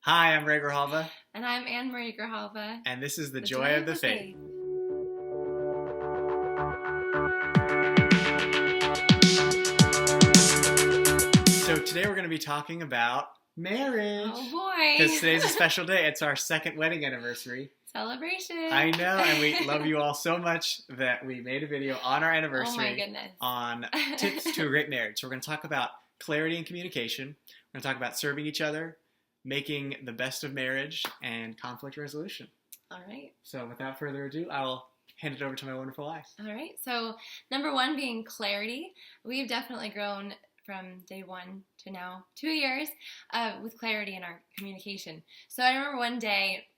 Hi, I'm Ray Grijalva, And I'm Anne Marie Grijalva. and this is The Joy of the Faith. So today we're going to be talking about marriage. Oh boy. Because today's a special day. It's our second wedding anniversary. Celebration. I know, and we love you all so much that we made a video on our anniversary Oh my goodness. on tips to a great marriage. So we're going to talk about clarity and communication. We're going to talk about serving each other, making the best of marriage, and conflict resolution. All right. So without further ado, I'll hand it over to my wonderful wife. All right. So number one being clarity. We've definitely grown from day one to now 2 years with clarity in our communication. So I remember one day,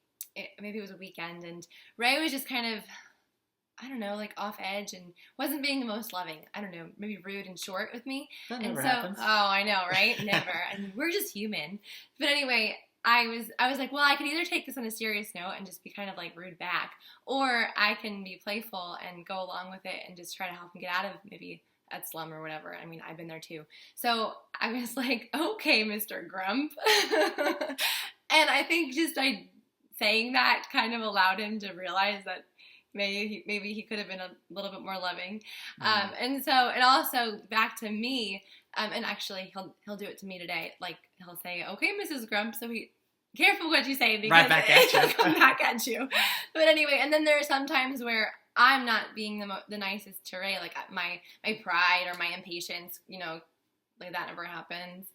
maybe it was a weekend, and Ray was just kind of, I don't know, like off edge and wasn't being the most loving. I don't know, maybe rude and short with me. That And never so, happens. oh, I know, right? Never. And we're just human. But anyway, I was like, well, I can either take this on a serious note and just be kind of like rude back, or I can be playful and go along with it and just try to help him get out of maybe that slum or whatever. I mean, I've been there too. So I was like, okay, Mr. Grump. And I think just saying that kind of allowed him to realize that maybe he could have been a little bit more loving. And so, and also back to me, and actually he'll do it to me today. Like he'll say, okay, Mrs. Grump. So careful what you say because Right back at you. it'll come back at you. But anyway, and then there are some times where I'm not being the nicest to Ray, like my pride or my impatience, like that never happens.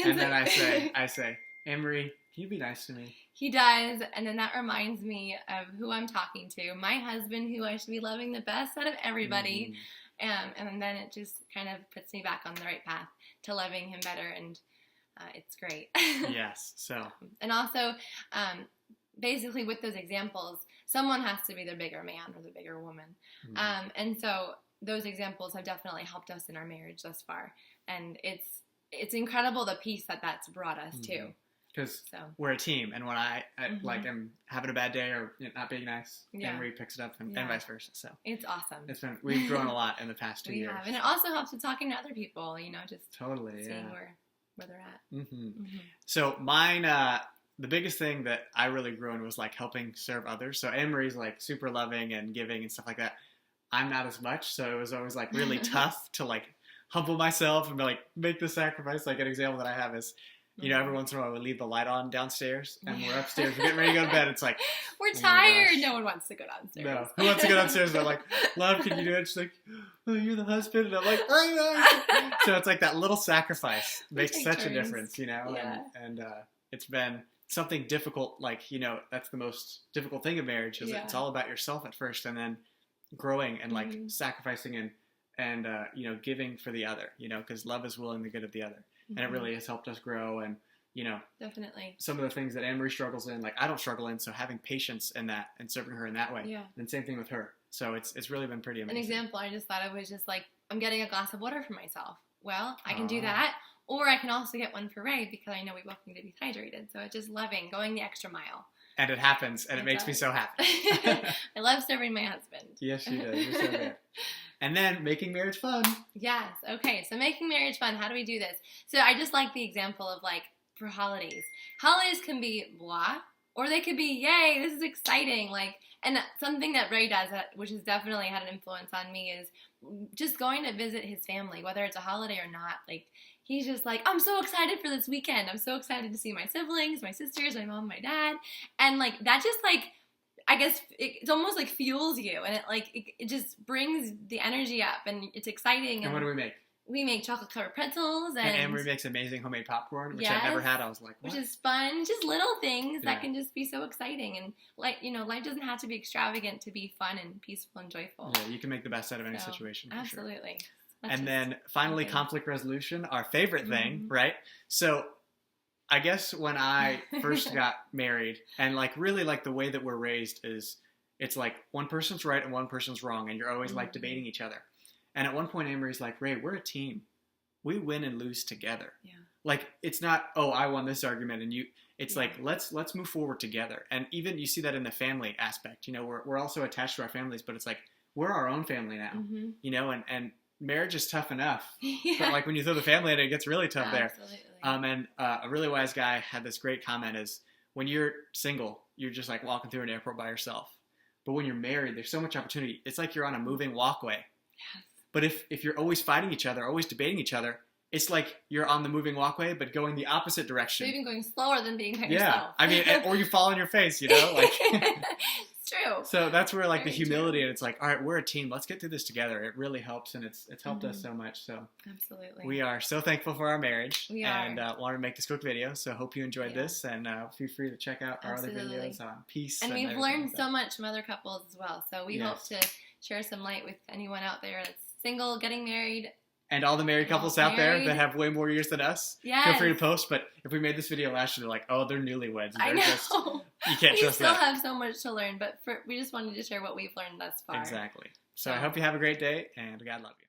And then I say, Anne-Marie, can you be nice to me? He does, and then that reminds me of who I'm talking to, my husband, who I should be loving the best out of everybody, and then it just kind of puts me back on the right path to loving him better, and it's great. Yes, so. And also, basically with those examples, someone has to be the bigger man or the bigger woman, and so those examples have definitely helped us in our marriage thus far, and it's incredible the peace that's brought us to. Because we're a team, and when I like am having a bad day or not being nice, Anne-Marie picks it up, and vice versa. So it's awesome. We've grown a lot in the past 2 years. We have, and it also helps with talking to other people. Just totally seeing where they're at. So mine, the biggest thing that I really grew in was like helping serve others. So Anne-Marie's like super loving and giving and stuff like that. I'm not as much, so it was always like really tough to like humble myself and like make the sacrifice. Like an example that I have is, every once in a while we leave the light on downstairs and we're upstairs, we're getting ready to go to bed. It's like, we're tired. No one wants to go downstairs. No. Who wants to go downstairs? And I'm like, love, can you do it? She's like, oh, you're the husband. And I'm like, oh. So it's like that little sacrifice makes such a difference, and it's been something difficult. Like, that's the most difficult thing in marriage is it's all about yourself at first and then growing and like sacrificing and giving for the other, because love is willing the good of the other. And it really has helped us grow and, definitely some of the things that Anne-Marie struggles in, like I don't struggle in. So having patience in that and serving her in that way. Yeah. And same thing with her. So it's really been pretty amazing. An example I just thought of was just like, I'm getting a glass of water for myself. Well, I can do that. Or I can also get one for Ray because I know we both need to be hydrated. So it's just loving, going the extra mile. And it happens, and it makes me so happy. I love serving my husband. Yes, you do. You're so good. And then making marriage fun. Yes. Okay. So making marriage fun. How do we do this? So I just like the example of like for holidays. Holidays can be blah, or they could be yay, this is exciting. Like, and something that Ray does, which has definitely had an influence on me, is just going to visit his family, whether it's a holiday or not. Like, he's just like, I'm so excited for this weekend. I'm so excited to see my siblings, my sisters, my mom, my dad. And like, that just like, I guess it's almost like fuels you. And it just brings the energy up and it's exciting. And what do we make? We make chocolate covered pretzels. And Anne-Marie makes amazing homemade popcorn, which I've never had. I was like, what? Which is fun. Just little things that can just be so exciting. And like, life doesn't have to be extravagant to be fun and peaceful and joyful. Yeah, you can make the best out of any situation. For absolutely. Sure. And then finally, conflict resolution, our favorite thing, right? So I guess when I first got married and like really like the way that we're raised is it's like one person's right and one person's wrong. And you're always like debating each other. And at one point, Anne-Marie's like, Ray, we're a team. We win and lose together. Yeah. Like, it's not, I won this argument and you, it's like, let's move forward together. And even you see that in the family aspect, we're also attached to our families, but it's like, we're our own family now, and marriage is tough enough. But like when you throw the family in it, it gets really tough there. Absolutely. And a really wise guy had this great comment is, when you're single, you're just like walking through an airport by yourself. But when you're married, there's so much opportunity. It's like you're on a moving walkway. Yes. But if you're always fighting each other, always debating each other, it's like you're on the moving walkway, but going the opposite direction. So even going slower than being by Yeah, yourself. I mean, or you fall on your face, you know, like. It's true. So that's where like Very the humility, and it's like, all right, we're a team. Let's get through this together. It really helps, and it's helped us so much. So Absolutely. we are so thankful for our marriage. We are. And wanted to make this quick video. So hope you enjoyed this, and feel free to check out our other Absolutely. videos on peace. And we've learned so much from other couples as well. So we hope Yes. to share some light with anyone out there that's single, getting married. And all the married couples out there that have way more years than us, Yes. feel free to post. But if we made this video last year, they're like, oh, they're newlyweds. I They're know. just, you can't We trust still that. have so much to learn, but we just wanted to share what we've learned thus far. Exactly. So I hope you have a great day, and God love you.